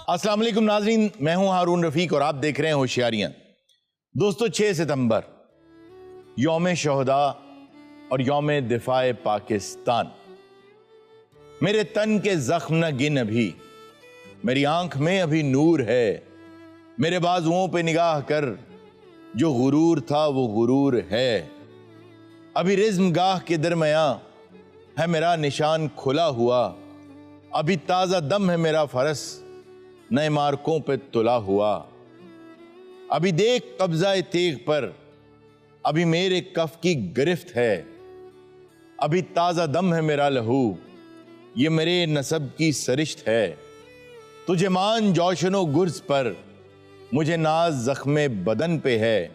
अस्सलाम वालेकुम नाज़रीन, मैं हूं हारून रफीक और आप देख रहे हैं होशियारियां। दोस्तों, 6 सितंबर यौम शोहदा और यौम दिफाए पाकिस्तान। मेरे तन के जख्म न गिन अभी, मेरी आंख में अभी नूर है। मेरे बाजुओं पे निगाह कर, जो गुरूर था वो गुरूर है। अभी रिज़्म गाह के दरमियां है मेरा निशान खुला हुआ। अभी ताज़ा दम है मेरा फरस नए मार्कों पे तुला हुआ। अभी देख कब्जा तेग पर, अभी मेरे कफ की गिरफ्त है। अभी ताज़ा दम है मेरा लहू, ये मेरे नसब की सरिश्त है। तुझे मान जौशनो गुर्ज पर, मुझे नाज जख्मे बदन पे है।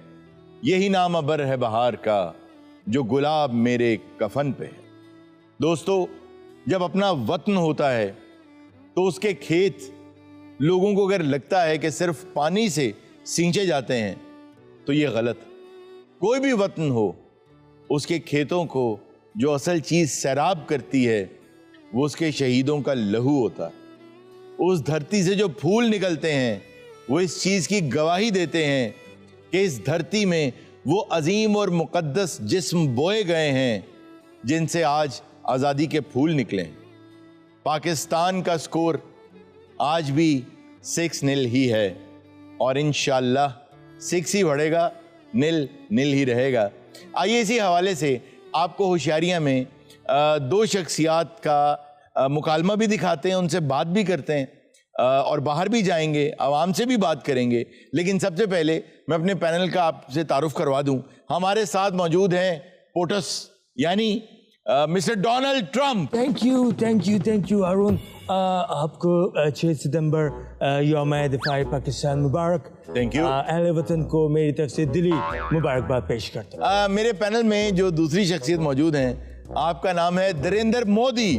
यही नाम अबर है बहार का, जो गुलाब मेरे कफन पे है। दोस्तों, जब अपना वतन होता है तो उसके खेत लोगों को अगर लगता है कि सिर्फ पानी से सींचे जाते हैं तो ये गलत। कोई भी वतन हो, उसके खेतों को जो असल चीज सैराब करती है वो उसके शहीदों का लहू होता है। उस धरती से जो फूल निकलते हैं वो इस चीज की गवाही देते हैं कि इस धरती में वो अजीम और मुकद्दस जिस्म बोए गए हैं जिनसे आज आज़ादी के फूल निकले। पाकिस्तान का स्कोर आज भी 6-0 ही है और इंशाअल्लाह 6 ही बढ़ेगा, 0-0 ही रहेगा। आइए इसी हवाले से आपको होशियारियां में 2 शख्सियात का मुकालमा भी दिखाते हैं, उनसे बात भी करते हैं और बाहर भी जाएंगे, आवाम से भी बात करेंगे। लेकिन सबसे पहले मैं अपने पैनल का आपसे तारुफ करवा दूं। हमारे साथ मौजूद हैं पोटस यानी mister Donald Trump. Thank you Harun. आपको 6 सितंबर यौम दिफाए पाकिस्तान मुबारक। Thank you. अहले वतन को मेरी तरफ से दिली मुबारकबाद पेश करता हूं। मेरे पैनल में जो दूसरी शख्सियत मौजूद हैं, आपका नाम है नरेंद्र मोदी।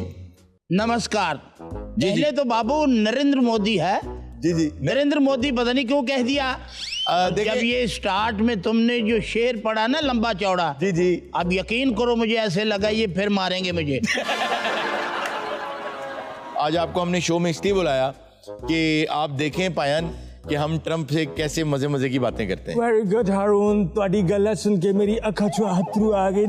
नमस्कार। पहले तो बाबू नरेंद्र मोदी है। जी। नरेंद्र मोदी पता नहीं क्यों कह दिया। जब ये स्टार्ट में तुमने जो शेर पढ़ा ना लंबा चौड़ा, जी। अब यकीन करो मुझे ऐसे लगा ये फिर मारेंगे मुझे। आज आपको हमने शो में इसलिए बुलाया कि आप देखें पायन कि हम ट्रंप से कैसे मजे मजे की बातें करते हैं। वेरी गुड हारून, तुम्हारी गल्ला सुन के मेरी अखा चो हथरू आ गई।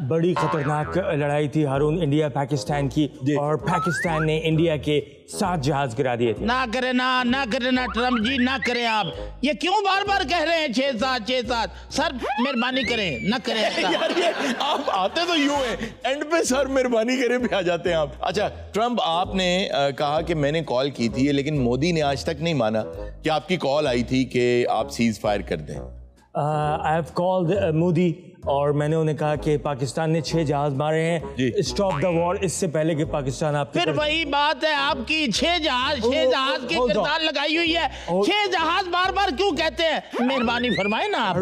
बड़ी खतरनाक लड़ाई थी हारून इंडिया पाकिस्तान की, और पाकिस्तान ने इंडिया के 7 जहाज गिरा दिए थे। ना करे ना ट्रंप जी, ना करें आप। ये क्यों बार बार कह रहे हैं 6-7 सर, मेहरबानी करें ना करें ऐसा। यार ये आप आते तो यूं है, एंड पे सर मेहरबानी करे भी आ जाते हैं आप। अच्छा ट्रंप, आपने कहा कि मैंने कॉल की थी, लेकिन मोदी ने आज तक नहीं माना कि आपकी कॉल आई थी कि आप सीज फायर कर दें। आई हैव कॉल्ड मोदी और मैंने उन्हें कहा कि पाकिस्तान ने 6 जहाज मारे हैं, स्टॉप द वॉर, इससे पहले कि पाकिस्तान आप। फिर वही बात है आपकी, 6 जहाज की किरदार लगाई हुई है। 6 जहाज बार बार क्यों कहते हैं? मेहरबानी फरमाए ना आप।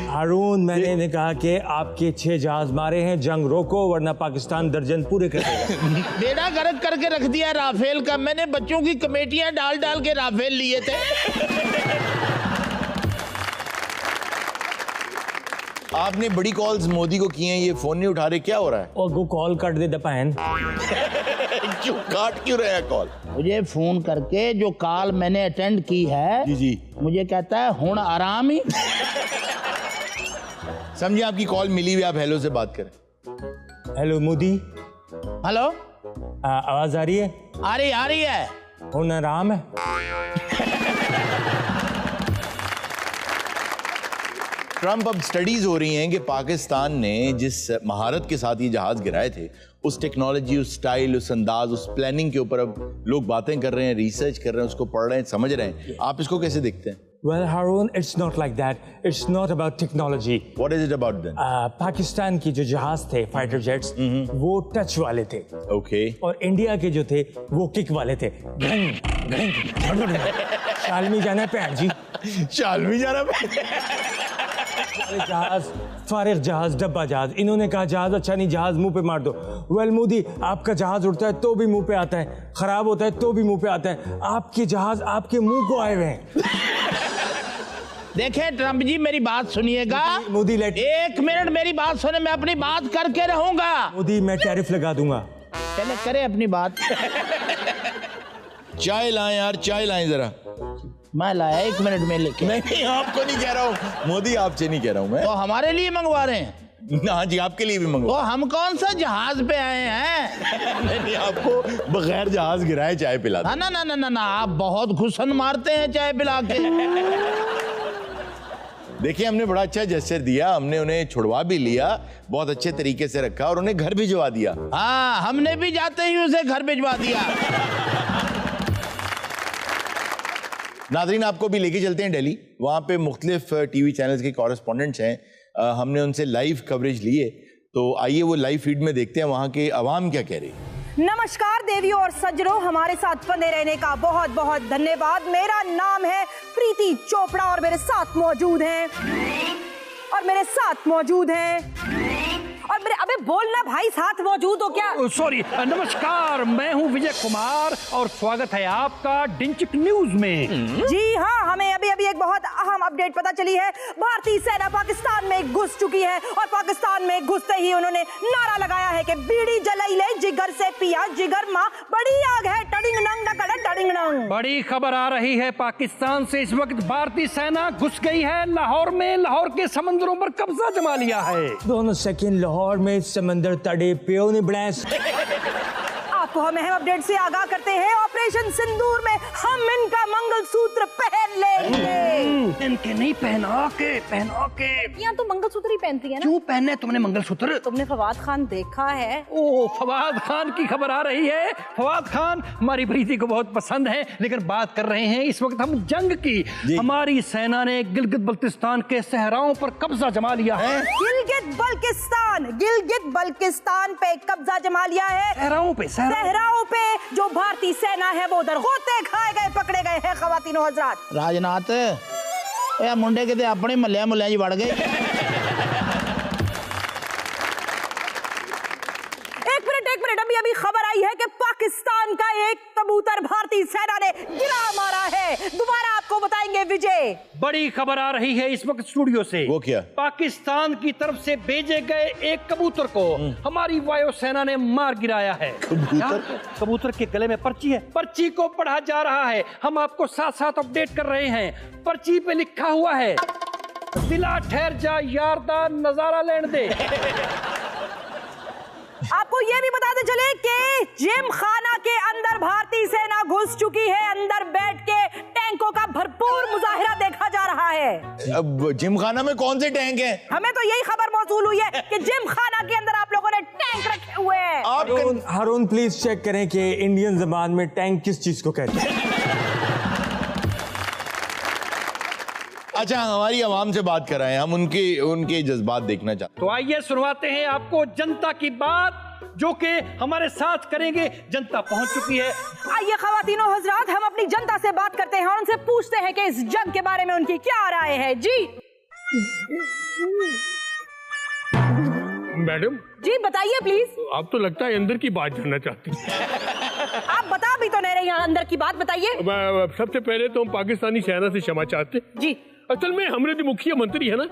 हारून, मैंने इन्हें कहा कि आपके 6 जहाज मारे हैं, जंग रोको वरना पाकिस्तान दर्जन पूरे कर देगा। बेड़ा गर्क करके रख दिया राफेल का। मैंने बच्चों की कमेटियां डाल के राफेल लिए थे। आपने बड़ी कॉल्स मोदी को की हैं, ये फोन नहीं उठा रहे, क्या हो रहा है? और वो कॉल काट दे दपायन। क्यों काट क्यों रहे हैं कॉल? मुझे फोन करके जो कॉल मैंने अटेंड की है, जी मुझे कहता है हुण आराम ही। समझिए आपकी कॉल मिली हुई, आप हेलो से बात करें। हेलो मोदी। हेलो, आवाज आ रही है? आ रही है। हुण आराम है। ट्रंप, अब स्टडीज हो रही हैं कि पाकिस्तान ने जिस महारत के साथ ये जहाज गिराए थे, उस टेक्नोलॉजी, उस स्टाइल, उस अंदाज, उस प्लानिंग के ऊपर अब लोग बातें कर रहे हैं, रिसर्च कर रहे हैं, उसको पढ़ रहे हैं, समझ रहे हैं। आप इसको कैसे देखते हैं? Well, Harun, it's not like that. It's not about technology. What is it about then? Pakistan की जो जहाज थे, फाइटर जेट्स, वो टच वाले थे। Okay. और इंडिया के जो थे वो किक वाले थे। शालमी जाना पैर जी। शालमी जाना जहाज, फारिग जहाज, डब्बा जहाज। इन्होंने कहा जहाज अच्छा नहीं, जहाज मुंह पे मार दो। वेल मोदी, आपका जहाज उड़ता है तो भी मुंह पे आता है, खराब होता है तो भी मुंह पे आता है। आपके जहाज आपके मुंह को आए हुए हैं। देखें ट्रंप जी, मेरी बात सुनिएगा। मोदी लेट 1 मिनट मेरी बात सुने, मैं अपनी बात करके रहूंगा। मोदी, मैं टैरिफ लगा दूंगा। पहले करे अपनी बात। चाय लाएं यार, चाय लाएं जरा। मैं लाया 1 मिनट में लेके। नहीं, आपको नहीं कह रहा हूँ मोदी, आपसे नहीं कह रहा हूँ मैं। तो हमारे लिए मंगवा रहे हैं? हाँ जी, आपके लिए भी तो मंगवा। हम कौन सा जहाज पे आए हैं? नहीं, आपको बगैर जहाज गिराए चाय पिला। ना ना ना ना ना ना, आप बहुत घुसन मारते हैं चाय पिला के। देखिए, हमने बड़ा अच्छा जेस्चर दिया, हमने उन्हें छुड़वा भी लिया, बहुत अच्छे तरीके से रखा और उन्हें घर भिजवा दिया। हाँ, हमने भी जाते ही उसे घर भिजवा दिया। नादरीन, आपको भी लेके चलते हैं दिल्ली। वहां पे मुख्तलिफ टीवी चैनल्स के कॉरेस्पॉन्डेंट्स हैं, हमने उनसे लाइव कवरेज लिए, तो आइए वो लाइव फीड में देखते हैं वहां के अवाम क्या कह रही है। नमस्कार देवियों और सज्जनों, हमारे साथ बने रहने का बहुत बहुत धन्यवाद। मेरा नाम है प्रीति चोपड़ा और मेरे साथ मौजूद हैं और मेरे अबे बोलना भाई, साथ मौजूद हो क्या? सॉरी, नमस्कार, मैं हूं विजय कुमार और स्वागत है आपका डिंचिक न्यूज में। जी हाँ, हमें अभी अभी एक बहुत अहम अपडेट पता चली है। भारतीय सेना पाकिस्तान में घुस चुकी है और पाकिस्तान में घुसते ही उन्होंने नारा लगाया है कि बीड़ी जलाई ले, जिगर से पिया जिगर माँ, बड़ी आग है, टडिंग नंग डकड़ टडिंग नंग। बड़ी खबर आ रही है पाकिस्तान से। इस वक्त भारतीय सेना घुस गई है लाहौर में, लाहौर के समंदरों पर कब्जा जमा लिया है। दोनों सेकंड लाहौर में समंदर तड़े प्यो ने ब्लैस। आपको हम अहम अपडेट से आगाह करते हैं, ऑपरेशन सिंदूर में हम इनका मंगलसूत्र पहन लेंगे। इनके नहीं, पहना के यहाँ तो मंगलसूत्र ही पहनती है ना। क्यों पहने तुमने मंगलसूत्र? तुमने फवाद खान देखा है? ओ, फवाद खान की खबर आ रही है। फवाद खान हमारी प्रीति को बहुत पसंद है, लेकिन बात कर रहे हैं इस वक्त हम जंग की। हमारी सेना ने गिलगित बल्तिस्तान के सहराओं पर कब्जा जमा लिया है। गिलगित बल्तिस्तान पे कब्जा जमा लिया है। सहराओं पे जो भारतीय सेना है वो उधर होते खाए गए, पकड़े गए हैं ख़वातीनो हज़रात। राजनाथ, ये मुंडे के अपने मल्लिया जी बढ़ गए। एक मिनट, अभी खबर आई है कि पाकिस्तान का एक कबूतर भारतीय सेना ने गिरा मारा है। दोबारा आपको बताएंगे विजय। बड़ी खबर आ रही है इस वक्त स्टूडियो से। वो क्या? पाकिस्तान की तरफ से भेजे गए एक कबूतर को हमारी वायुसेना ने मार गिराया है। कबूतर के गले में पर्ची है, पर्ची को पढ़ा जा रहा है। हम आपको साथ साथ अपडेट कर रहे हैं। पर्ची पे लिखा हुआ है, दिला ठहर जा यारदा, नजारा लेने दे। आपको ये भी बताते चले कि जिम खाना के अंदर भारतीय सेना घुस चुकी है। अंदर बैठ के टैंकों का भरपूर मुजाहिरा देखा जा रहा है। अब जिम खाना में कौन से टैंक हैं? हमें तो यही खबर मौसूल हुई है कि जिम खाना के अंदर आप लोगों ने टैंक रखे हुए हैं। हारून प्लीज चेक करें कि इंडियन जबान में टैंक किस चीज को कहते हैं। अच्छा, हमारी आवाम से बात कराएं, हम उनके जज्बात देखना चाहते हैं। तो आइए सुनवाते हैं आपको जनता की बात, जो कि हमारे साथ करेंगे। जनता पहुंच चुकी है। आइए ख़वातीनो हज़रात, हम अपनी जनता से बात करते हैं और उनसे पूछते हैं कि इस जंग के बारे में उनकी क्या राय है। जी मैडम जी बताइए प्लीज। आप तो लगता है अंदर की बात जानना चाहती हैं। आप बता भी तो नहीं रहे हैं अंदर की बात, बताइए। सबसे पहले तो हम पाकिस्तानी सेना से क्षमा चाहते। जी, असल में हमारे जो मुख्यमंत्री है ना,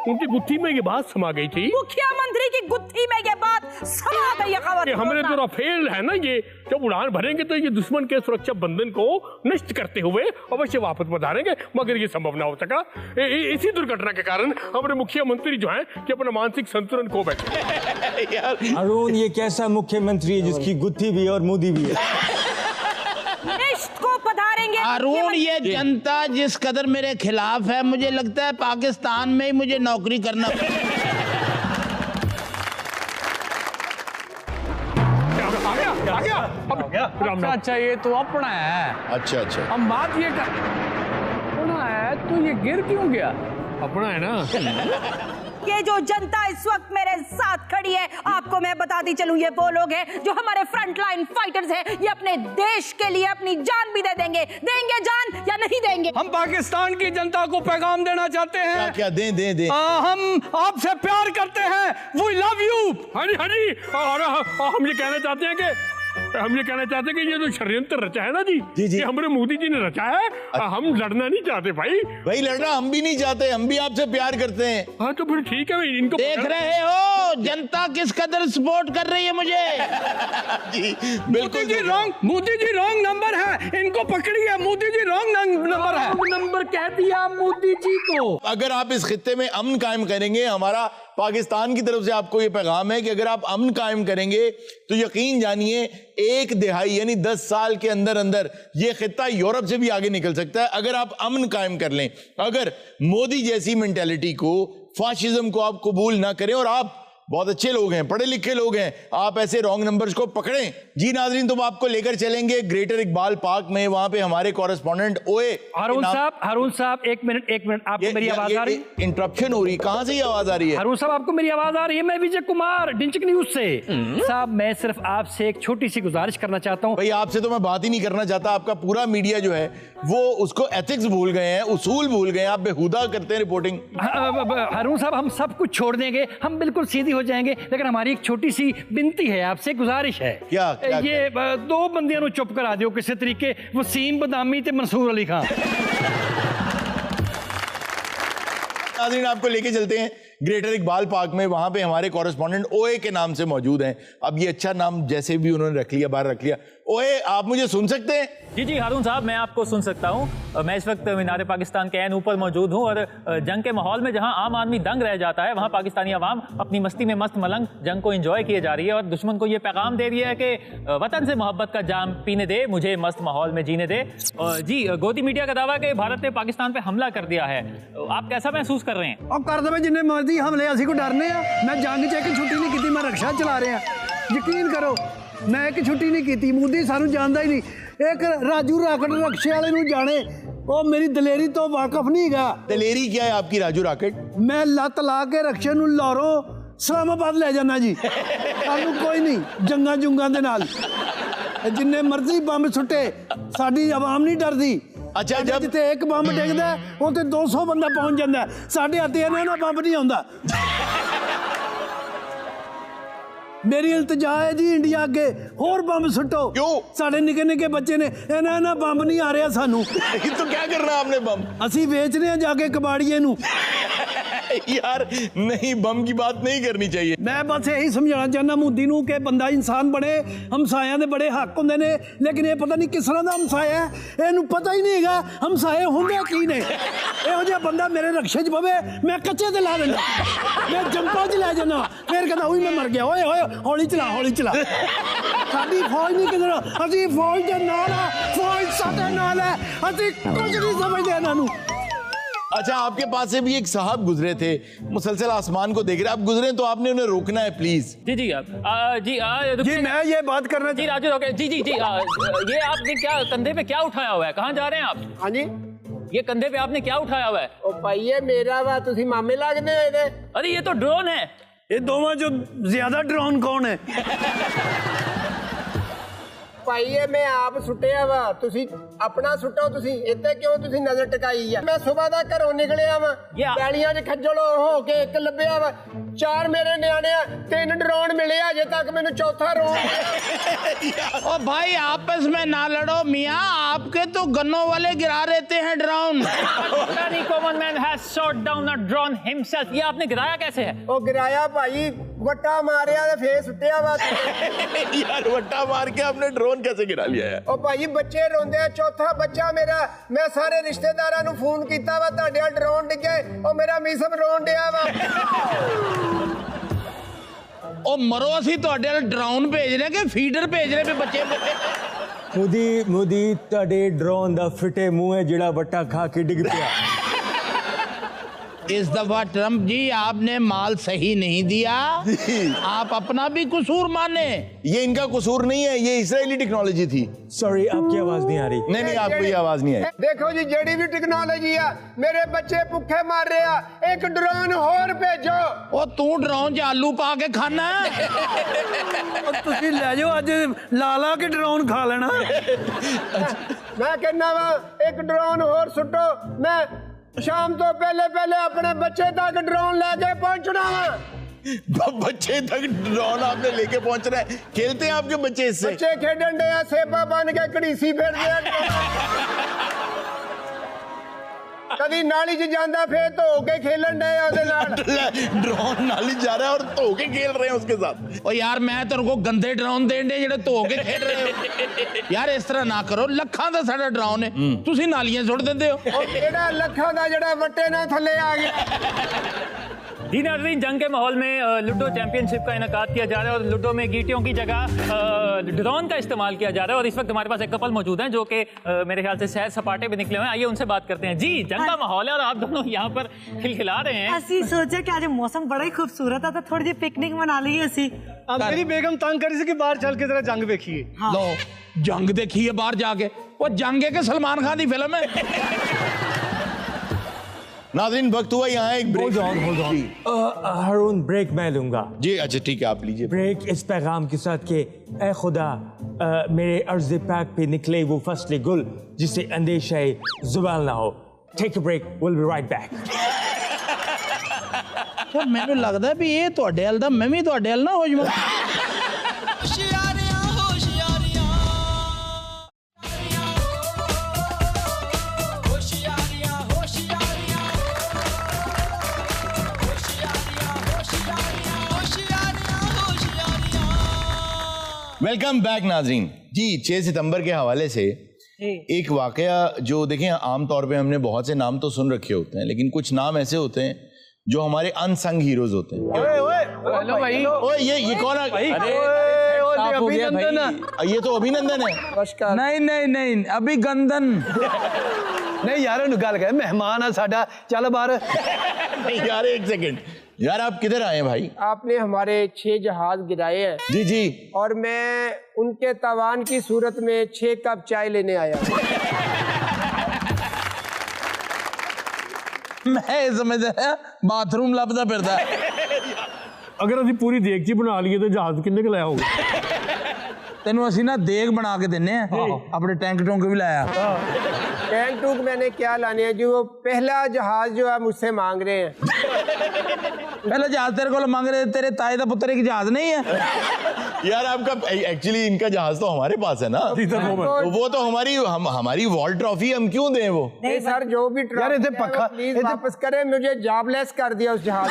उनकी गुत्थी में ये बात समा गई थी। मुख्यमंत्री की गुत्थी में ये बात समा गई है। हमारे जो राफेल है ना, ये जब उड़ान भरेंगे तो ये दुश्मन के सुरक्षा बंधन को नष्ट करते हुए अवश्य वापस पधारेंगे, मगर ये संभव ना हो सका। इसी दुर्घटना के कारण हमारे मुख्यमंत्री जो है कि अपना मानसिक संतुलन खो बैठे। अरुण, ये कैसा मुख्यमंत्री है जिसकी गुत्थी भी और मुदी भी है? को पधारेंगे अरुण, ये जनता जिस कदर मेरे खिलाफ है, मुझे लगता है पाकिस्तान में ही मुझे नौकरी करना आ गया। अच्छा, ये तो अपना है। अच्छा, हम बात ये कर, अपना है तो ये गिर क्यों गया? अपना है ना। ये जो जनता इस वक्त मेरे साथ खड़ी है, आपको मैं बताती चलूं, ये वो लोग हैं जो हमारे फ्रंट लाइन फाइटर्स हैं। ये अपने देश के लिए अपनी जान भी दे देंगे जान या नहीं देंगे? हम पाकिस्तान की जनता को पैगाम देना चाहते हैं। क्या दे हम आपसे प्यार करते हैं। We love you. हाँ जी, और हम ये कहना चाहते हैं कि हम ये कहना चाहते हैं कि ये जो षड्यंत्र रचा है ना जी, जी। ये हमारे मोदी जी ने रचा है। हम लड़ना नहीं चाहते भाई। भाई लड़ना हम भी नहीं चाहते, हम भी आपसे प्यार करते हैं। हाँ तो फिर ठीक है, इनको देख रहे हो जनता किस कदर सपोर्ट कर रही है मुझे। जी बिल्कुल मोदी जी रॉन्ग नंबर है, इनको पकड़िए। मोदी जी रॉन्ग नंबर है। नंबर कह दिया मोदी जी को। अगर आप इस खित्ते में अमन कायम करेंगे, हमारा पाकिस्तान की तरफ से आपको ये पैगाम है कि अगर आप अमन कायम करेंगे तो यकीन जानिए 1 दिहाई यानी 10 साल के अंदर अंदर ये खित्ता यूरोप से भी आगे निकल सकता है, अगर आप अमन कायम कर लें। अगर मोदी जैसी मेंटालिटी को, फाशिज्म को आप कबूल ना करें, और आप बहुत अच्छे लोग हैं, पढ़े लिखे लोग हैं, आप ऐसे रॉन्ग नंबर्स को पकड़ें। जी नाजरीन, तो आपको लेकर चलेंगे ग्रेटर इकबाल पार्क में, वहां पे हमारे कॉरेस्पॉन्डेंट ओए हारून साहब एक मिनट, आपको मेरी आवाज आ रही है? इंटरप्शन हो रही, कहां से ये आवाज आ रही है? हारून साहब आपको मेरी आवाज आ रही है? मैं विजय कुमार, डिंचक न्यूज से। साहब मैं सिर्फ आपसे एक छोटी सी गुजारिश करना चाहता हूँ। भाई आपसे तो मैं बात ही नहीं करना चाहता, आपका पूरा मीडिया जो है वो उसको एथिक्स भूल गए हैं, उसूल भूल गए हैं, आप बेहुदा करते हैं रिपोर्टिंग। हारून साहब हम सब कुछ छोड़ देंगे, हम बिल्कुल सीधी हो जाएंगे, लेकिन हमारी एक छोटी सी विनती है आपसे, गुजारिश है। क्या ये 2 बंदियां नु चुप करा दियो किसी तरीके, वसीम बदामी ते मंसूर अली खान। नाज़रीन आपको लेके चलते हैं ग्रेटर इकबाल पार्क में, वहां पे हमारे कॉरेस्पॉन्डेंट ओए के नाम से मौजूद हैं। अब ये अच्छा नाम जैसे भी उन्होंने रख लिया, बाहर रख लिया। ओए आप मुझे सुन सकते हैं? जी हारून साहब मैं आपको सुन सकता हूँ। मैं इस वक्त मीनार पाकिस्तान के ऐन ऊपर मौजूद हूँ और जंग के माहौल में जहाँ आम आदमी दंग रह जाता है, वहाँ पाकिस्तानी अवाम अपनी मस्ती में मस्त मलंग जंग को एंजॉय किए जा रही है और दुश्मन को ये पैगाम दे रही है कि वतन से मोहब्बत का जाम पीने दे, मुझे मस्त माहौल में जीने दे। जी गोदी मीडिया का दावा है कि भारत ने पाकिस्तान पे हमला कर दिया है, आप कैसा महसूस कर रहे हैं? अब कर दे जिन्ने मर्जी हमले, असी को डरने आ। मैं जंग च एक छुट्टी नहीं की, मैं रक्षा चला रहा। यकीन करो मैं एक छुट्टी नहीं की। मोदी सानू जानता ही नहीं, एक राजू राकेट रक्षे वाले नू जाने, वो मेरी दलेरी तो वाकफ नहीं गा। दलेरी क्या है आपकी राजू राकेट? मैं लत ला के रक्षे नू लाहौरों इस्लामाबाद ले जाना जी। सानू कोई नहीं जंगा जुंगा दे नाल, जिन्ने मर्जी बंब सुट्टे साडी आवाम नहीं डरदी। अच्छा जब जिते एक बंब डिगदा उते 200 बंदा पहुंच जाता, साडे हत्थे इन्हां दा बंब नहीं आउंदा। मेरी इल्तजा है जी इंडिया अगे होर बंब सुट्टो। क्यों? साडे निके निके बच्चे ने, इन्हां बंब नहीं आ रहा सानू। तो क्या करना आपने बम? असी बेचने हैं जाके कबाड़िए नू। यार नहीं, बम की बात नहीं करनी चाहिए। मैं बस यही समझाना चाहना मोदी नू कि बंदा इंसान बने, हमसाया दे बड़े हक होंदे ने, लेकिन ये पता नहीं किस तरह दा हमसाया है, इनू पता ही नहीं हैगा हमसाए होंदे की ने। इहो जिहा बंदा मेरे रक्षे च पवे, मैं कच्चे ते ला देना, मैं जंपा च ले जाना, फिर कहता ओए मैं मर गया। ओए ओए हौली चला, हौली चला। साडी फौज नहीं किधर, असी फौज दे नाल आ, फौज साडे नाल है, असी कुछ नहीं समझदे इन्हां नू। अच्छा आपके पास से भी एक साहब गुजरे थे, मुसलसल आसमान को देख रहे, आप गुजरे तो आपने उन्हें रोकना है प्लीज। जी मैं ये बात करना जी राजू रोके जी ये आपने क्या कंधे पे क्या उठाया हुआ है, कहाँ जा रहे हैं आप? हाँ जी, ये कंधे पे आपने क्या उठाया हुआ है? ओ भाईए मेरा वा तुसी मामे लगदे होए दे। अरे ये तो ड्रोन है। ये दोवां जो ज्यादा ड्रोन कौन है? भाईए मैं आप सुटिया वा, तुसी अपना सुटो। तुसी इत्ते क्यों तुसी नजर टिकाई है? मैं सुबह दा घरों निकलिया वा, पैलियां च खज्जल हो के एक लभ्या वा, 4 मेरे न्याणे, 3 ड्रोन मिले, अजे तक मैनू चौथा ड्रोन। ओ भाई आपस में ना लड़ो मियाँ, आपके तो गन्नों वाले गिरा रहते हैं drone. Any common man has shot down a drone himself। ये आपने गिराया कैसे है? ओ गिराया भाई, वट्टा मारिया ते फेर सुटिया वा। यार वट्टा मार के आपने ड्रोन कैसे गिरा लिया है? ओ भाई बच्चे रोंदे, चौथा बच्चा मेरा, मैं सारे रिश्तेदारां नू फोन कीता वा, तुहाडे ड्रोन डिगे, ओ मेरा मिसम रोन डिया वा। ओ मरो, असी तुहाडे ड्रोन भेज रहे कि फीडर भेज रहे पे बच्चे? मोदी तुहाडे ड्रोन दा फिटे मुंह है जिहड़ा वट्टा खा के डिग पिया। इस दफा ट्रंप जी आपने माल सही नहीं दिया, आप अपना भी कसूर माने। ये इनका कसूर नहीं है, ये इजरायली टेक्नोलॉजी थी। सॉरी आपकी आवाज नहीं आ रही। नहीं आपको ये आवाज नहीं आई। देखो जी जेडी भी टेक्नोलॉजी है, मेरे बच्चे भुखे मर रहे हैं, एक ड्रोन और भेजो। ओ तू ड्रोन च आलू पा के खाना है? तुसी ले जाओ, अज लाला के ड्रोन खा लेना। मैं कहना वा एक ड्रोन और सुटो, मैं शाम तो पहले पहले अपने बच्चे तक ड्रोन लेके पहुंचना वा। बच्चे तक ड्रोन आपने लेके पहुंच रहे हैं। खेलते हैं आपके बच्चे इससे? बच्चे खेडन डे सेबा बन के घड़ीसी फिर कभी नाली च जांदा फिर धो के खेलन डे ओदे नाल। ड्रोन नाली जा रहा है और धो के खेल रहे हैं उसके साथ। ओ यार मैं तेरे को गंदे ड्रोन देन दे ਜਿਹੜੇ ਧੋ ਕੇ ਖੇਡ ਰਹੇ ਹੋ। यार इस तरह ना करो, ਲੱਖਾਂ ਦਾ ਸਾਡਾ ਡਰਾਉਨ ਹੈ, ਤੁਸੀਂ ਨਾਲੀਆਂ ਸੁੱਟ ਦਿੰਦੇ ਹੋ। ਉਹ ਕਿਹੜਾ ਲੱਖਾਂ ਦਾ ਜਿਹੜਾ ਵੱਟੇ ਨਾਲ ਥੱਲੇ ਆ ਗਿਆ। जी नाज़रीन, जंग के माहौल में लूडो चैंपियनशिप का इनेकाद किया जा रहा है और लूडो में गीटियों की जगह ड्रोन का इस्तेमाल किया जा रहा है। और इस वक्त हमारे पास एक कपल मौजूद हैं जो कि मेरे ख्याल से सैर सपाटे पे निकले हुए हैं। आइए उनसे बात करते हैं। जी, जंग का माहौल है और आप दोनों यहाँ पर खिलखिला रहे हैं। ਅਸੀਂ ਸੋਚਿਆ ਕਿ ਅੱਜ ਮੌਸਮ ਬੜਾ ਹੀ ਖੂਬਸੂਰਤ ਆ ਤਾਂ ਥੋੜੀ ਜਿਹੀ ਪਿਕਨਿਕ ਮਨਾ ਲਈਏ ਅਸੀਂ। मेरी बेगम तंग करी सी कि बाहर चल के जरा जंग देखिए। लो जंग देखी है बाहर जाके, वो जंग है कि सलमान खान की फिल्म है। नाज़रीन वक्त हुआ यहाँ एक break. hold on. Haroon, break मैं लूंगा जी अच्छा ठीक है, आप लीजिए ब्रेक इस पैगाम के साथ कि ए खुदा मेरे अर्ज़ पाक पे निकले वो फसले गुल जिससे अंदेशा ज़ुबान ना हो। Take a break, will be right back. तो मैंने लगता है भी ये ਤੁਹਾਡੇ ਹਲ ਦਾ ਮੈਂ ਵੀ ਤੁਹਾਡੇ ਹਲ ਨਾ ਹੋ ਜਾਵਾਂ। वेलकम बैक नाजरीन। जी 6 सितंबर के हवाले से एक वाकया जो देखें, आमतौर पे हमने बहुत से नाम तो सुन रखे होते हैं, लेकिन कुछ नाम ऐसे होते हैं जो हमारे अनसंग हीरोज होते हैं। हेलो भाई। ओए ये कौन है? अभिनंदन। ये तो अभिनंदन है। नमस्कार। नहीं नहीं नहीं, अभिगंदन नहीं यार गल कर, मेहमान है साडा, चल बाहर। नहीं यार एक सेकंड, यार आप किधर आए हैं भाई? आपने हमारे 6 जहाज गिराए हैं जी जी। और मैं उनके तावान की सूरत में 6 कप चाय लेने आया। मैं समझ रहा बाथरूम लभदा फिरदा। अगर ਅਸੀਂ ਪੂਰੀ ਦੇਗਚੀ ਬਣਾ ਲਈਏ ਤੇ ਜਹਾਜ਼ ਕਿੰਨੇ ਕੁ ਲਾਇਆ ਹੋਊਗਾ? ਤੈਨੂੰ ਅਸੀਂ ਨਾ ਦੇਗ ਬਣਾ ਕੇ ਦਿੰਨੇ ਆ, ਆਪਣੇ ਟੈਂਕ ਟੋਂਕ ਵੀ ਲਾਇਆ। टैंक टूक मैंने क्या लाने हैं, जो वो पहला जहाज जो है मुझसे मांग रहे हैं। पहला जहाज तेरे को मांग रहे, तेरे ताए का पुत्र एक जहाज नहीं है? यार आपका एक्चुअली इनका जहाज तो हमारे पास है ना, तो वो तो हमारी वॉल ट्रॉफी हम क्यों दें वो? नहीं सर, जो भी प्लीज वापस करें, मुझे जॉबलेस कर दिया उस जहाज।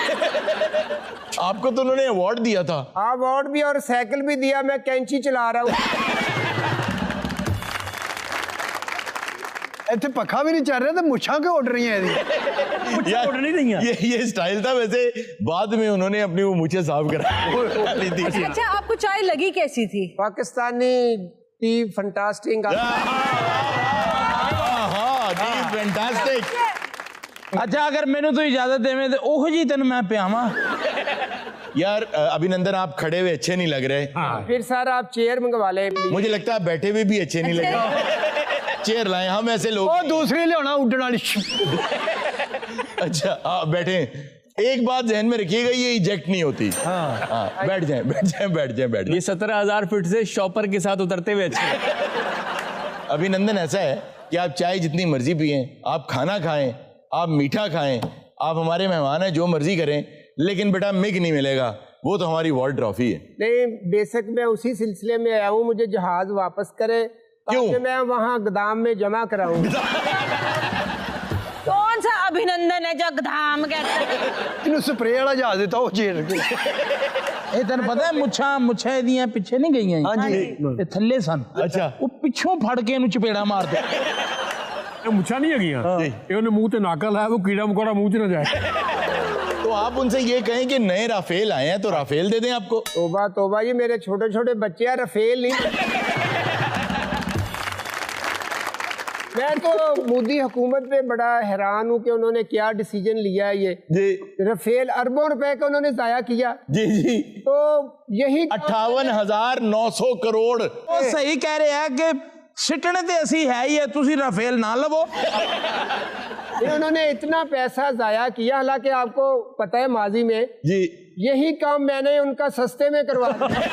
आपको तो उन्होंने अवार्ड दिया था। अवार्ड भी और साइकिल भी दिया, मैं कैंची चला रहा हूँ। इतने पखा भी नहीं चल रहा, तो मुछा क्यों उड़ रही हैं? उड़ नहीं रही हैं। ये स्टाइल था। वैसे बाद में उन्होंने अपनी वो मुझे साफ करा ली थी। अच्छा, आपको चाय लगी कैसी थी? Pakistani T fantastic. फैंटास्टिक। अच्छा अगर मैंने तो इजाजत देवे तो ओह जी तेन मैं पियावा। यार अभिनंदन, आप खड़े हुए अच्छे नहीं लग रहे। फिर सर आप चेयर मंगवा ले। मुझे लगता है बैठे हुए भी अच्छे नहीं लग रहे। चेयर लाए हम ऐसे लोग। ओ दूसरी ले आना उड़ने वाली। अच्छा हाँ बैठे। एक बात ध्यान में रखिएगा, ये इजेक्ट नहीं होती। हाँ बैठ जाएं बैठ जाएं बैठ जाएं बैठ जाएं। ये 17,000 फीट से शॉपर के साथ उतरते हुए अच्छे। अभिनंदन ऐसा है कि आप चाय जितनी मर्जी पिएं, आप खाना खाएं, आप मीठा खाएं, आप हमारे मेहमान हैं, जो मर्जी करें, लेकिन बेटा मिग नहीं मिलेगा, वो तो हमारी वर्ल्ड ट्रॉफी है। नहीं बेशक मैं उसी सिलसिले में आया हूँ, मुझे जहाज वापस करे ताकि मैं वहाँ गोदाम में जमा कराऊं। कौन सा अभिनंदन है जो गोदाम कहते हैं? स्प्रे वाला जहाज देता वो चेयर के। ਇਹ ਤੈਨੂੰ ਪਤਾ ਹੈ ਮੁੱਛਾਂ ਇਹਦੀਆਂ ਪਿੱਛੇ ਨਹੀਂ ਗਈਆਂ। ਹਾਂਜੀ ਇਹ ਥੱਲੇ ਸਨ। ਅੱਛਾ ਉਹ ਪਿੱਛੋਂ ਫੜ ਕੇ ਇਹਨੂੰ ਚਪੇੜਾ ਮਾਰਦੇ। ਇਹ ਮੁੱਛਾਂ ਨਹੀਂ ਹੈਗੀਆਂ, ਇਹ ਉਹਨੇ ਮੂੰਹ ਤੇ ਨਾਕਾ ਲਾਇਆ, ਉਹ ਕੀੜਾ ਮकोड़ा मुंह ਚ ना जाए। तो आप उनसे ये कहें कि नए राफेल आए हैं तो राफेल दे दें आपको। तोबा तोबा, ये मेरे छोटे छोटे बच्चे हैं, राफेल नहीं। मैं तो मोदी हुकूमत पे बड़ा हैरान हूँ कि उन्होंने क्या डिसीजन लिया है। ये जी राफेल अरबों रुपए का उन्होंने जाया किया। जी जी। तो यही 58,900 करोड़। ਉਹ ਸਹੀ ਕਹਿ ਰਿਹਾ ਹੈ ਕਿ ਸਿੱਟਣੇ ਤੇ ਅਸੀਂ ਹੈ ਹੀ ਹੈ, ਤੁਸੀਂ ਰਾਫੇਲ ਨਾ ਲਵੋ। उन्होंने इतना पैसा जाया किया, हालांकि आपको पता है माजी में जी यही काम मैंने उनका सस्ते में करवा दिया।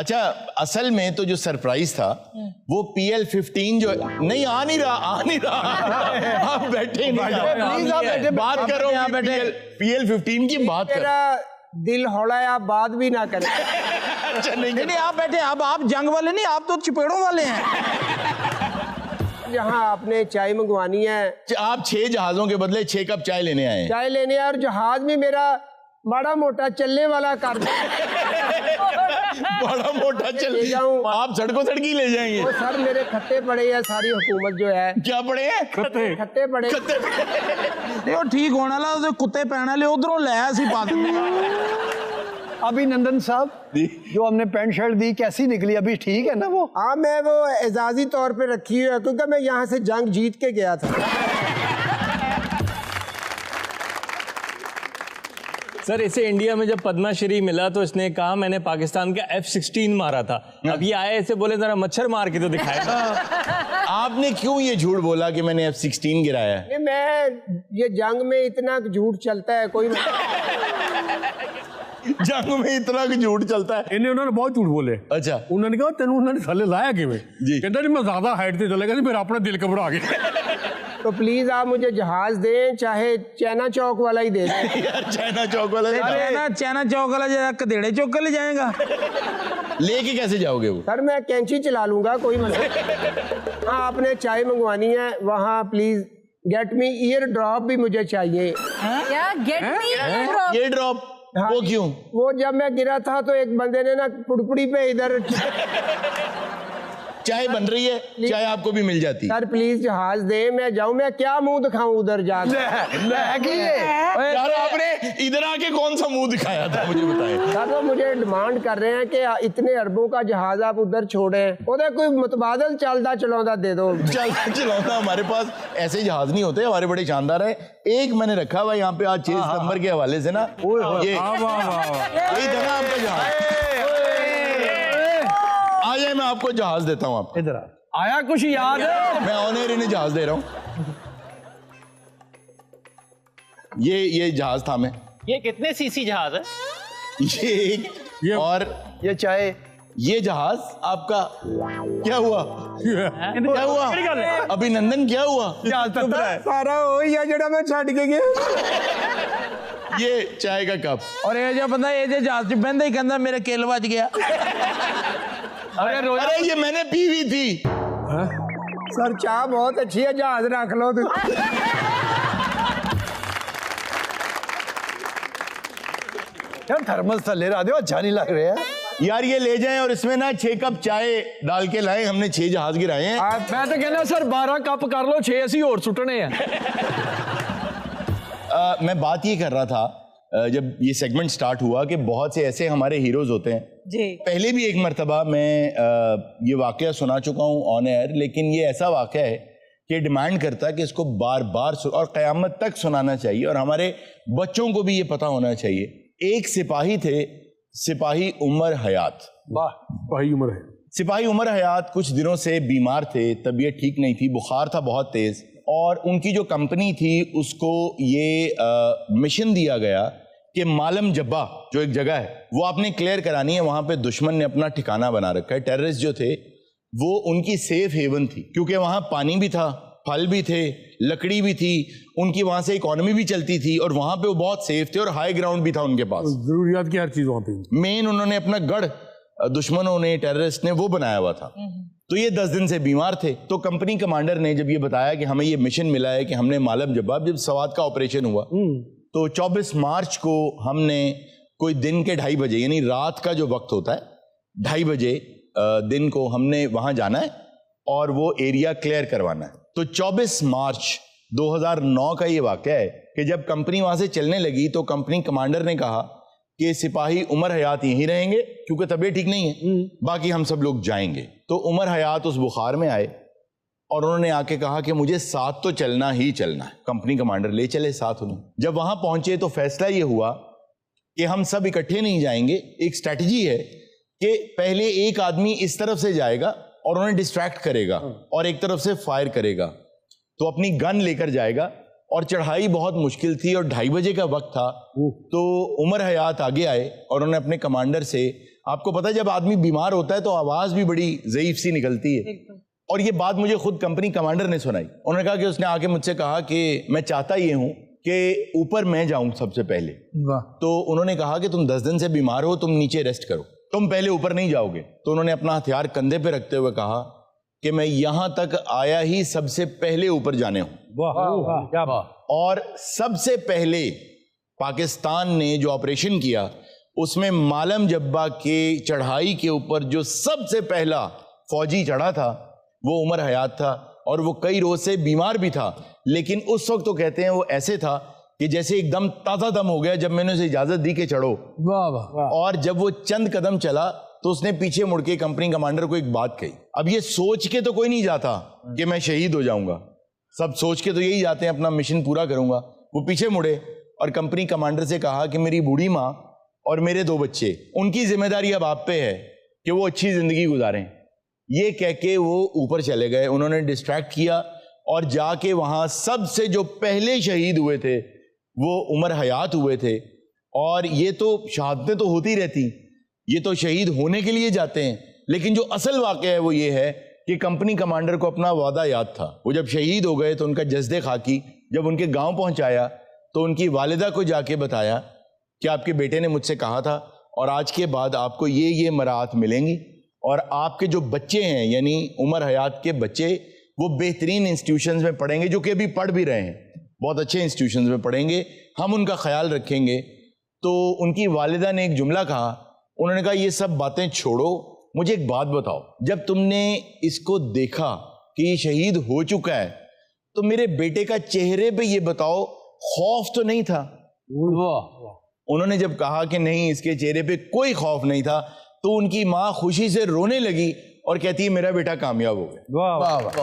अच्छा, असल में तो जो सरप्राइज था वो PL-15 जो नहीं आ नहीं रहा आप बैठे प्लीज आप बैठे, बात करो यहाँ बैठे PL-15 की बात कर। मेरा दिल हौला है, आप बात भी ना करें। अच्छा, नहीं आप बैठे, अब आप जंग वाले नहीं, आप तो चिपेड़ों वाले हैं। जहाँ आपने चाय मंगवानी है, आप 6 जहाजों के बदले 6 कप चाय लेने आए हैं। चाय लेने आए और जहाज भी मेरा बड़ा मोटा चलने वाला कर दे। बड़ा मोटा चल ले जाऊं, आप सड़कों सड़की ले जाएंगे। वो सर मेरे खत्ते पड़े हैं, सारी हुकूमत जो है। क्या पड़े हैं? खत्ते पड़े। देखो ठीक होना ला तो कुत्ते पहना ले उधरों ले सी पा अभिनंदन साहब, जो हमने पैंट शर्ट दी कैसी निकली? अभी ठीक है ना वो? हाँ, मैं वो एजाजी तौर पे रखी हुई है क्योंकि मैं यहाँ से जंग जीत के गया था। सर इसे इंडिया में जब पद्माश्री मिला तो इसने कहा मैंने पाकिस्तान का F-16 मारा था। अब ये आए इसे बोले जरा मच्छर मार के तो दिखाएगा। आपने क्यों ये झूठ बोला कि मैंने F-16 गिराया है? नहीं, मैं ये जंग में इतना झूठ चलता है कोई जंग में इतना झूठ चलता है। इन्हें उन्होंने बहुत झूठ बोले। अच्छा, उन्होंने कहा तेन उन्होंने थले लाया कि कहता नहीं मैं ज्यादा हाइट से चलेगा नहीं, फिर अपना दिल घबरा गया। तो प्लीज आप मुझे जहाज दें, चाहे चाइना चौक वाला ही दे दें। यार चाइना चौक वाला चाइना चौक वाला जरा कदेड़े चौक ले जाएगा। लेके कैसे जाओगे वो? सर मैं कैंची चला लूंगा, कोई मसला। हाँ, आपने चाय मंगवानी है वहाँ please get me year drop भी मुझे चाहिए। क्या गेट मी ये ड्रॉप? वो क्यों? वो जब मैं गिरा था तो एक बंदे ने ना पुड़पुड़ी पे इधर चाय बन रही है, चाय आपको भी मिल जाती। सर प्लीज जहाज दे, मैं जाऊं, मैं क्या मुंह दिखाऊं उधर जाकर? यार आपने इधर आके कौन सा मुंह दिखाया था मुझे बताएं। सर वो मुझे डिमांड कर रहे हैं कि इतने अरबों का जहाज आप उधर छोड़ें, उधर कोई मुतबादल चलता चलौदा दे दो। चलता चलौदा हमारे पास ऐसे जहाज नहीं होते, हमारे बड़े शानदार है। एक मैंने रखा हुआ यहाँ पे आज 6 सितंबर के हवाले से ना, ये यही था ना आपका जहाज। आ जाए, मैं आपको जहाज देता हूँ। आप इधर आया कुछ याद है? मैं ऑनर इन्हें जहाज दे रहा हूँ। ये जहाज था। मैं ये कितने सीसी जहाज है? ये एक और ये चाय, ये जहाज आपका। क्या हुआ? क्या हुआ? अभिनंदन क्या हुआ? सारा हो या जड़ा मैं छड़ के गया। ये चाय का कप। और ये जो बंदा ये जो जहाज बंदा ही कहता मेरे केल बज गया। अरे ये मैंने पी हुई थी। सर चाय बहुत अच्छी है, जहाज रख लो तुम। यार थर्मस थले रहा दो, अच्छा नहीं लग रहा है यार। ये ले जाएं और इसमें ना 6 कप चाय डाल के लाएं। हमने 6 जहाज गिराए हैं। मैं तो कहना सर 12 कप कर लो, 6 ऐसी और सुटने हैं। मैं बात ये कर रहा था जब ये सेगमेंट स्टार्ट हुआ कि बहुत से ऐसे हमारे हीरोज होते हैं जी। पहले भी एक मर्तबा मैं ये वाकया सुना चुका हूँ ऑन एयर, लेकिन ये ऐसा वाकया है कि डिमांड करता है कि इसको बार बार और क़यामत तक सुनाना चाहिए और हमारे बच्चों को भी ये पता होना चाहिए। एक सिपाही थे, सिपाही उमर हयात। वाह, भाई उमर है। सिपाही उमर हयात कुछ दिनों से बीमार थे, तबीयत ठीक नहीं थी, बुखार था बहुत तेज, और उनकी जो कंपनी थी उसको ये मिशन दिया गया कि मालम जब्बा जो एक जगह है वो आपने क्लियर करानी है। वहां पे दुश्मन ने अपना ठिकाना बना रखा है। टेररिस्ट जो थे वो उनकी सेफ हेवन थी, क्योंकि वहां पानी भी था, फल भी थे, लकड़ी भी थी, उनकी वहां से इकोनॉमी भी चलती थी और वहां पे वो बहुत सेफ थे और हाई ग्राउंड भी था उनके पास। जरूरियात की हर चीज वहां पे। मेन उन्होंने अपना गढ़ दुश्मनों ने, टेररिस्ट ने वो बनाया हुआ था। तो ये 10 दिन से बीमार थे। तो कंपनी कमांडर ने जब ये बताया कि हमें ये मिशन मिला है कि हमने मालम जब्बाब, जब सवात का ऑपरेशन हुआ तो 24 मार्च को हमने कोई दिन के 2:30 बजे, यानी रात का जो वक्त होता है 2:30 बजे दिन को हमने वहां जाना है और वो एरिया क्लियर करवाना है। तो 24 मार्च 2009 का ये वाकया है कि जब कंपनी वहां से चलने लगी तो कंपनी कमांडर ने कहा कि सिपाही उमर हयात यहीं रहेंगे क्योंकि तबीयत ठीक नहीं है, बाकी हम सब लोग जाएंगे। तो उमर हयात उस बुखार में आए और उन्होंने आके कहा कि मुझे साथ तो चलना ही चलना है। कंपनी कमांडर ले चले साथ उन्हें। जब वहां पहुंचे तो फैसला ये हुआ कि हम सब इकट्ठे नहीं जाएंगे। एक स्ट्रैटेजी है कि पहले एक आदमी इस तरफ से जाएगा और उन्हें डिस्ट्रैक्ट करेगा और एक तरफ से फायर करेगा, तो अपनी गन लेकर जाएगा। और चढ़ाई बहुत मुश्किल थी और 2:30 बजे का वक्त था। तो उमर हयात आगे आए और उन्होंने अपने कमांडर से आपको पता है जब आदमी बीमार होता है तो आवाज भी बड़ी ज़ईफ सी निकलती है। और ये बात मुझे खुद कंपनी कमांडर ने सुनाई। उन्होंने कहा कि उसने आके मुझसे कहा कि मैं चाहता ये हूं कि ऊपर मैं जाऊं सबसे पहले। तो उन्होंने कहा कि तुम 10 दिन से बीमार हो, तुम नीचे रेस्ट करो, तुम पहले ऊपर नहीं जाओगे। तो उन्होंने अपना हथियार कंधे पे रखते हुए कहा कि मैं यहां तक आया ही सबसे पहले ऊपर जाने हूं। और सबसे पहले पाकिस्तान ने जो ऑपरेशन किया उसमें मालम जब्बा के चढ़ाई के ऊपर जो सबसे पहला फौजी चढ़ा था वो उमर हयात था। और वो कई रोज से बीमार भी था, लेकिन उस वक्त तो कहते हैं वो ऐसे था कि जैसे एकदम ताजा दम हो गया जब मैंने उसे इजाजत दी कि चढ़ो। और जब वो चंद कदम चला तो उसने पीछे मुड़ के कंपनी कमांडर को एक बात कही। अब ये सोच के तो कोई नहीं जाता कि मैं शहीद हो जाऊंगा, सब सोच के तो यही जाते हैं अपना मिशन पूरा करूंगा। वो पीछे मुड़े और कंपनी कमांडर से कहा कि मेरी बूढ़ी माँ और मेरे 2 बच्चे, उनकी जिम्मेदारी अब आप पे है कि वो अच्छी जिंदगी गुजारें। ये कह के वो ऊपर चले गए। उन्होंने डिस्ट्रैक्ट किया और जाके वहां सबसे जो पहले शहीद हुए थे वो उमर हयात हुए थे। और ये तो शहादतें तो होती रहती, ये तो शहीद होने के लिए जाते हैं, लेकिन जो असल वाक़या है वो ये है कि कंपनी कमांडर को अपना वादा याद था। वो जब शहीद हो गए तो उनका जज्दे खाकी जब उनके गांव पहुंचाया तो उनकी वालिदा को जाके बताया कि आपके बेटे ने मुझसे कहा था और आज के बाद आपको ये मराहत मिलेंगी और आपके जो बच्चे हैं यानी उमर हयात के बच्चे वो बेहतरीन इंस्टीट्यूशंस में पढ़ेंगे, जो कि अभी पढ़ भी रहे हैं, बहुत अच्छे इंस्टीट्यूशंस में पढ़ेंगे, हम उनका ख्याल रखेंगे। तो उनकी वालिदा ने एक जुमला कहा, उन्होंने कहा ये सब बातें छोड़ो, मुझे एक बात बताओ, जब तुमने इसको देखा कि ये शहीद हो चुका है तो मेरे बेटे का चेहरे पे ये बताओ खौफ तो नहीं था? उन्होंने जब कहा कि नहीं इसके चेहरे पे कोई खौफ नहीं था तो उनकी मां खुशी से रोने लगी और कहती है मेरा बेटा कामयाब हो गया। वाह वाह।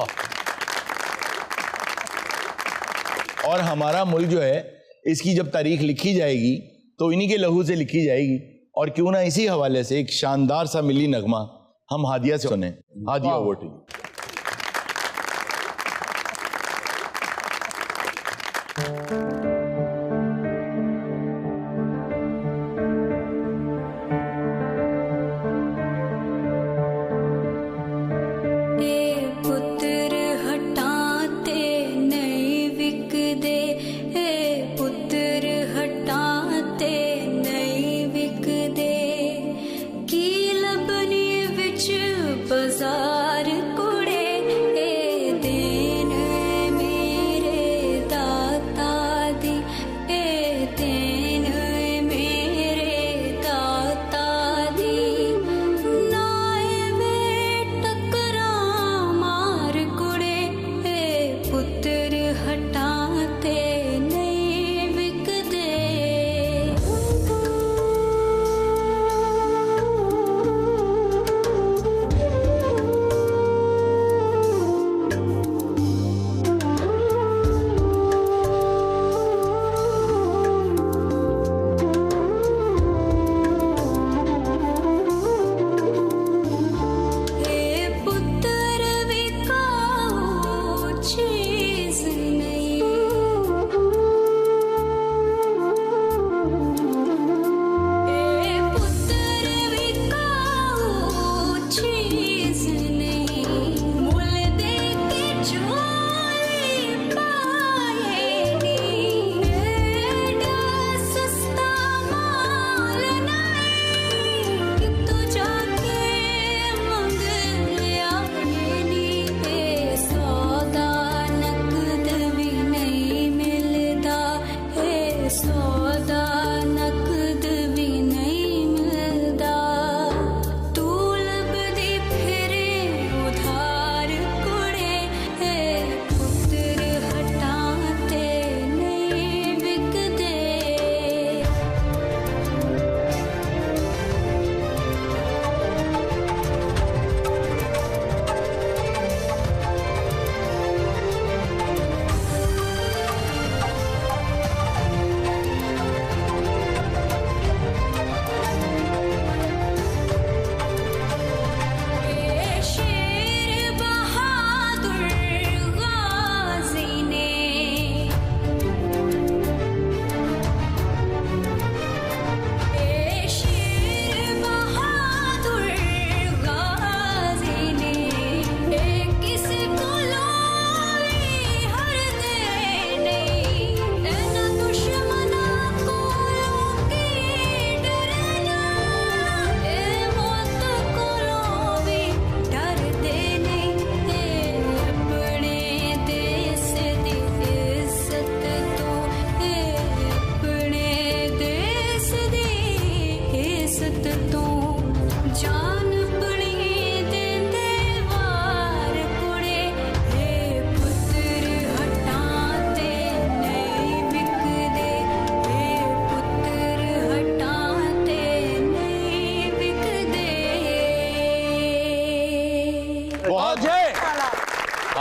और हमारा मुल्क जो है इसकी जब तारीख लिखी जाएगी तो इन्हीं के लहू से लिखी जाएगी। और क्यों ना इसी हवाले से एक शानदार सा मिली नगमा हम हादिया से सुने। Hadiya over to you. बाजार कुड़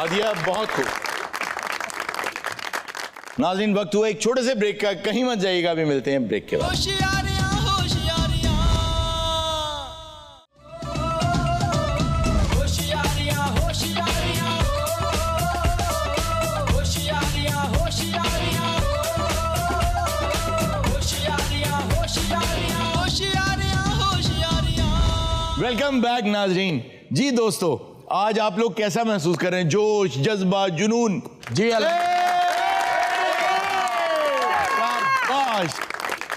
दिया, बहुत खूब। नाज़रीन, वक्त हुआ एक छोटे से ब्रेक का, कहीं मत जाइएगा, अभी मिलते हैं ब्रेक के बाद। वेलकम बैक नाजरीन। जी दोस्तों, आज आप लोग कैसा महसूस कर रहे हैं? जोश, जज्बा, जुनून? जी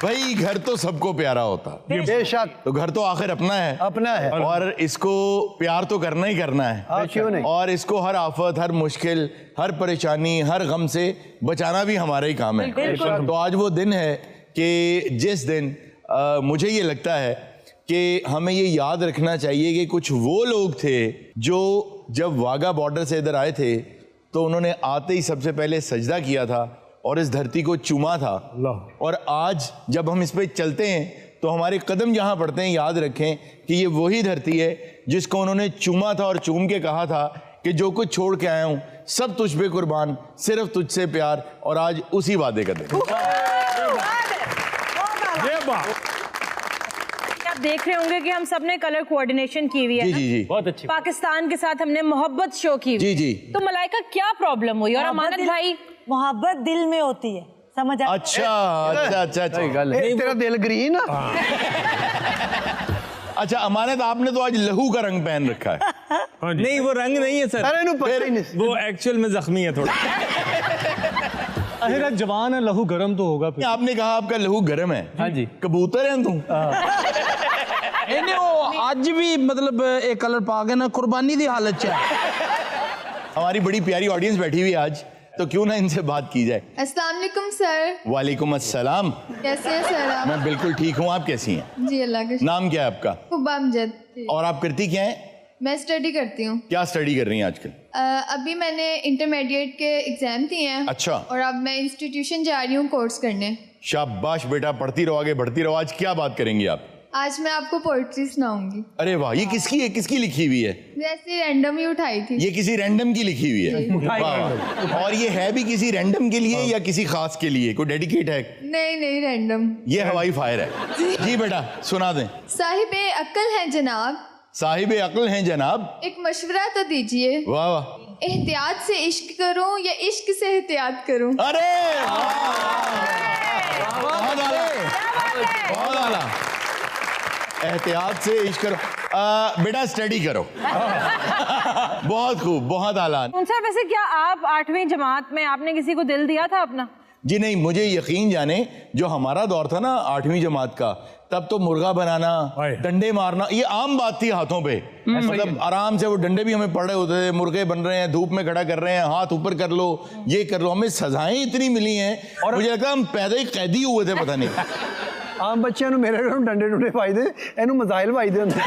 भाई, घर तो सबको प्यारा होता है, बेशक। तो घर तो आखिर अपना है, अपना है, और इसको प्यार तो करना ही करना है। क्यों नहीं? और इसको हर आफत, हर मुश्किल, हर परेशानी, हर गम से बचाना भी हमारा ही काम है। तो आज वो दिन है कि जिस दिन मुझे ये लगता है कि हमें ये याद रखना चाहिए कि कुछ वो लोग थे जो जब वाघा बॉर्डर से इधर आए थे तो उन्होंने आते ही सबसे पहले सजदा किया था और इस धरती को चूमा था। और आज जब हम इस पे चलते हैं तो हमारे कदम जहाँ पड़ते हैं, याद रखें कि ये वही धरती है जिसको उन्होंने चूमा था और चूम के कहा था कि जो कुछ छोड़ के आया हूँ सब तुझ पे कुर्बान, सिर्फ तुझसे प्यार। और आज उसी वादे का दिन। आप देख रहे होंगे कि हम सब ने कलर कोऑर्डिनेशन की हुई है। जी जी जी, बहुत अच्छी। पाकिस्तान के साथ हमने मोहब्बत शो की हुई। जी जी। तो मलाइका, क्या प्रॉब्लम हुई? और अमानत भाई, मोहब्बत दिल में होती है, समझ आ? अच्छा अच्छा अच्छा अच्छा। तेरा दिल ग्रीन। अच्छा अमानत, आपने तो आज लहू का रंग पहन रखा है। नहीं, वो रंग नहीं है सर, अरे वो एक्चुअल में जख्मी है थोड़ा। अरे जवान है, लहू गरम तो होगा फिर। आपने कहा आपका लहू गरम है। हाँ जी। कबूतर हैं तुम? इन्हें वो आज भी मतलब एक कलर पा के ना कुर्बानी की हालत है। हमारी बड़ी प्यारी ऑडियंस बैठी हुई है आज, तो क्यों ना इनसे बात की जाए। अस्सलाम वालेकुम सर। वालेकुम अस्सलाम। कैसे हैं सर आप? मैं बिल्कुल ठीक हूँ, आप कैसी हैं? जी अल्लाह का नाम क्या है आपका? हुब्बा अमजद। और आप करती क्या हैं? मैं स्टडी करती हूँ। क्या स्टडी कर रही हैं आजकल? अभी मैंने इंटरमीडिएट के एग्जाम दिए हैं। अच्छा। और अब मैं इंस्टीट्यूशन जा रही हूँ कोर्स करने। शाबाश बेटा, पढ़ती रहो, आगे बढ़ती रहो। आज क्या बात करेंगी आप? आज मैं आपको पोइट्री सुनाऊंगी। अरे वाह, ये किसकी है? किसकी लिखी हुई है? वैसे रैंडम ही उठाई थी। ये किसी रैंडम की लिखी हुई है? वाह। और ये है भी किसी रैंडम के लिए या किसी खास के लिए? कोई डेडिकेट है? नहीं रैंडम। ये हवाई फायर है। जी बेटा सुना दें। साहिबे अक्ल है जनाब। साहिबे अक्ल हैं जनाब। एक मशवरा तो दीजिए। वाह वाह। एहतियात से इश्क करूं या इश्क से एहतियात करूं? अरे बहुत आला, बहुत आला। एहतियात से इश्क करो। बेटा स्टडी करो। बहुत खूब, बहुत आला। सर वैसे क्या आप 8वीं जमात में आपने किसी को दिल दिया था अपना? जी नहीं, मुझे यकीन जाने जो हमारा दौर था ना 8वीं जमात का, तब तो मुर्गा बनाना, डंडे मारना ये आम बात थी हाथों पे। मतलब आराम से वो डंडे भी हमें पड़े होते थे, मुर्गे बन रहे हैं, धूप में खड़ा कर रहे हैं, हाथ ऊपर कर लो, ये कर लो। हमें सजाएं इतनी मिली हैं और मुझे लगता है हम पैदा ही कैदी हुए थे, पता नहीं। आम बच्चों मेरे डंडे डुंडे पाई दे, एनू मजाइल पाई दे होंदे।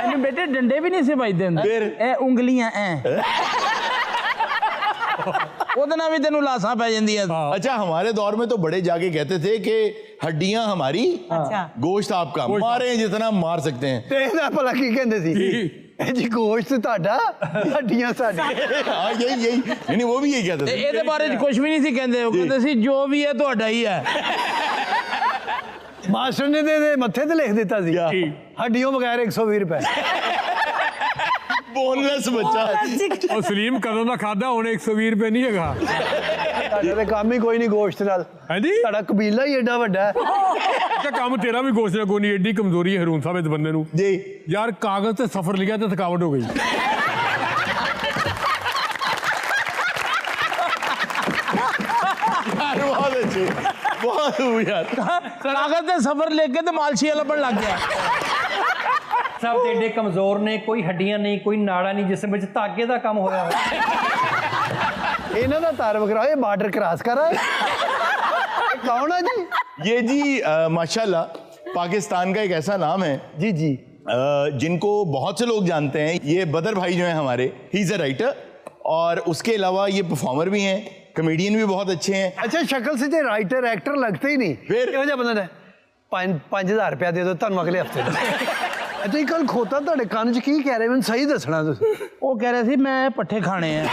एनू बेटे डंडे भी नहीं से पाईदे होंदे, ए उंगलियां ऐ ओदे नाल भी तेनू लासां पै जांदियां। अच्छा हमारे दौर में तो बड़े जाके कहते थे कि हड्डियां हमारी, गोश्त आपका, मारे जितना मार सकते हैं। तेरा भला की कहंदे सी जी, गोश्त ਤੁਹਾਡਾ, हड्डियां साडी। हां यही नहीं, वो भी यही कहते थे। ਇਹਦੇ ਬਾਰੇ ਚ ਕੁਝ ਵੀ ਨਹੀਂ ਸੀ ਕਹਿੰਦੇ, ਉਹ ਕਹਿੰਦੇ ਸੀ ਜੋ ਵੀ ਹੈ ਤੁਹਾਡਾ ਹੀ ਹੈ। मास्टर ने दे मत्थे ते लिख दिता सी हड्डियों बगैर 120 रुपए। बोनलेस बच्चा। और सलीम कदों का खादा होने 120 रुपए नहीं हैगा। साडा ते काम ही कोई नहीं गोश्त नाल। हां जी, साडा कबीला ही एडा वड्डा है। अच्छा काम तेरा भी गोश्त ना कोई नहीं, एडी कमजोरी है हरून साहब इस बंदे नु। जी यार कागज से सफर लिखा तो थकावट हो गई। बहुत अच्छे, बहुत यार। कागज से सफर लेके तो मालशिया लबन लग गया। सब एडे कमजोर ने, कोई हड्डियां नहीं, कोई नाड़ा नहीं, जिसमें धागे का काम होया हो। इन्हां दा तारफ कराओ, ये बॉर्डर क्रॉस कर रहा है। कौन है जी? ये जी माशाल्लाह पाकिस्तान का एक ऐसा नाम है जी जी जिनको बहुत से लोग जानते हैं। ये बदर भाई जो हैं हमारे, ही इज अ राइटर, और उसके अलावा ये परफॉर्मर भी हैं, कॉमेडियन भी बहुत अच्छे हैं। अच्छा शक्ल से तो राइटर एक्टर लगते ही नहीं। फिर ਕਿਹੋ ਜਿਹਾ ਬੰਦਾ ਹੈ? 5000 रुपया दे दो ਤੁਹਾਨੂੰ अगले हफ्ते। ਤੁਸੀਂ ਕੱਲ ਖੋਤਾ ਤੁਹਾਡੇ ਕੰਨ 'ਚ ਕੀ ਕਹਿ ਰਹੇ ਮੈਨੂੰ ਸਹੀ ਦੱਸਣਾ ਤੁਸੀਂ। ਉਹ ਕਹਿ ਰਹੇ ਸੀ ਮੈਂ ਪੱਠੇ ਖਾਣੇ ਆ।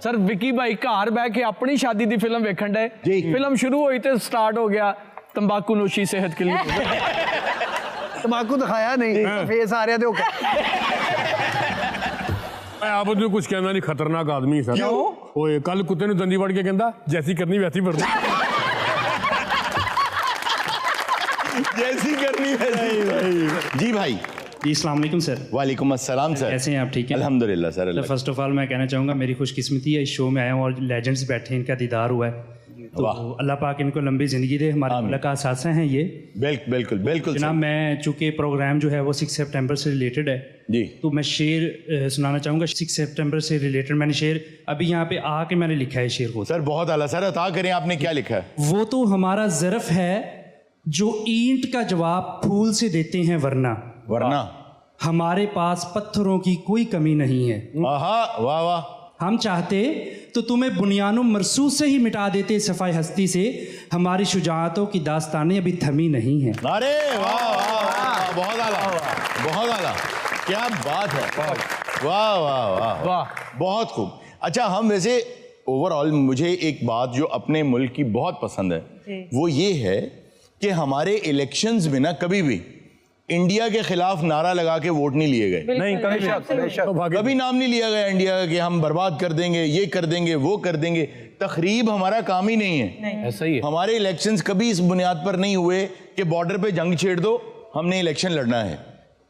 ਸਰ ਵਿੱਕੀ ਭਾਈ ਘਰ ਬਹਿ ਕੇ ਆਪਣੀ ਸ਼ਾਦੀ ਦੀ ਫਿਲਮ ਵੇਖਣ ਡਏ ਜੀ। ਫਿਲਮ ਸ਼ੁਰੂ ਹੋਈ ਤੇ ਸਟਾर्ट ਹੋ ਗਿਆ तंबाकू नोशी सेहत के लिए। ਤੰਬਾਕੂ ਦਿਖਾਇਆ ਨਹੀਂ ਫੇਸ ਆ ਰਿਹਾ ਤੇ ਉਹ मैं आप तो कुछ कहना नहीं, खतरनाक आदमी सर। क्यों? ओए कल कुत्ते ने दंदी वड़ के कहता जैसी करनी वैसी भर दो। जैसी करनी है भाई। जी भाई जी अस्सलाम वालेकुम सर। वालेकुम अस्सलाम सर। कैसे हैं आप? ठीक है अल्हम्दुलिल्लाह सर। फर्स्ट ऑफ ऑल मैं कहना चाहूँगा मेरी खुशकिस्मती है इस शो में आया हूँ और लेजेंड्स बैठे हैं, इनका दीदार हुआ है, तो अल्लाह पाक इनको लंबी ज़िंदगी दे। हमारे मुलाकात साथ हैं ये। बिल्कुल बिल्कुल जनाब, मैं चूँकि प्रोग्राम जो है वो 6 सितंबर से रिलेटेड है जी, तो मैं शेर सुनाना चाहूँगा 6 सितंबर से रिलेटेड। मैंने शेर अभी यहाँ पे आके मैंने लिखा है शेर को। सर बहुत आला सर, अता करें आपने क्या लिखा है? वो तो हमारा ज़रफ़ है जो ईंट का जवाब फूल से देते हैं, वरना हमारे पास पत्थरों की कोई कमी नहीं है। वाह वाह। हम चाहते तो तुम्हें बुनियानो मरसूस से ही मिटा देते सफाई हस्ती से, हमारी शुजाअतों की दास्तानें अभी थमी नहीं है। अरे वाह वाह, बहुत आला, बहुत आला, क्या बात है। वाह वाह वाह वाह, बहुत खूब। अच्छा, हम वैसे ओवरऑल मुझे एक बात जो अपने मुल्क की बहुत पसंद है वो ये है कि हमारे इलेक्शंस में ना कभी भी इंडिया के खिलाफ नारा लगा के वोट नहीं लिए गए। नहीं, कभी नाम नहीं लिया गया इंडिया का कि हम बर्बाद कर देंगे, ये कर देंगे, वो कर देंगे। तखरीब हमारा काम ही नहीं है। ऐसा ही है। हमारे इलेक्शंस कभी इस बुनियाद पर नहीं हुए कि बॉर्डर पे जंग छेड़ दो, हमने इलेक्शन लड़ना है,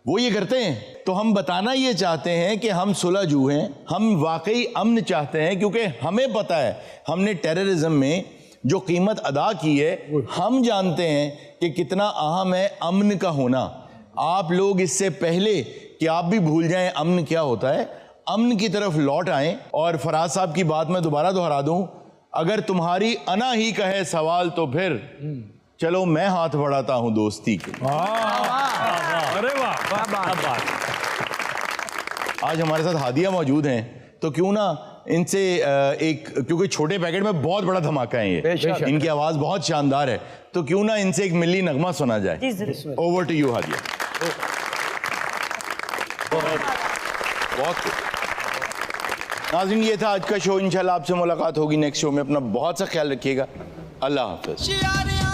वो ये करते हैं। तो हम बताना ये चाहते हैं कि हम सुलझू हैं, हम वाकई अमन चाहते हैं, क्योंकि हमें पता है हमने टेररिज्म में जो कीमत अदा की है, हम जानते हैं कि कितना अहम है अमन का होना। आप लोग इससे पहले कि आप भी भूल जाएं अमन क्या होता है, अमन की तरफ लौट आएं। और फराज साहब की बात मैं दोबारा दोहरा दूं, अगर तुम्हारी अना ही कहे सवाल तो फिर चलो मैं हाथ बढ़ाता हूं दोस्ती के। अरे वाह। आज हमारे साथ हादिया मौजूद हैं, तो क्यों ना इनसे एक, क्योंकि छोटे पैकेट में बहुत बड़ा धमाका है ये, इनकी आवाज बहुत शानदार है, तो क्यों ना इनसे एक मिली नगमा सुना जाए। Over to you Hadiya. बहुत नाज़रीन, ये था आज का शो। इंशाल्लाह आपसे मुलाकात होगी नेक्स्ट शो में। अपना बहुत सा ख्याल रखिएगा। अल्लाह हाफ़िज़।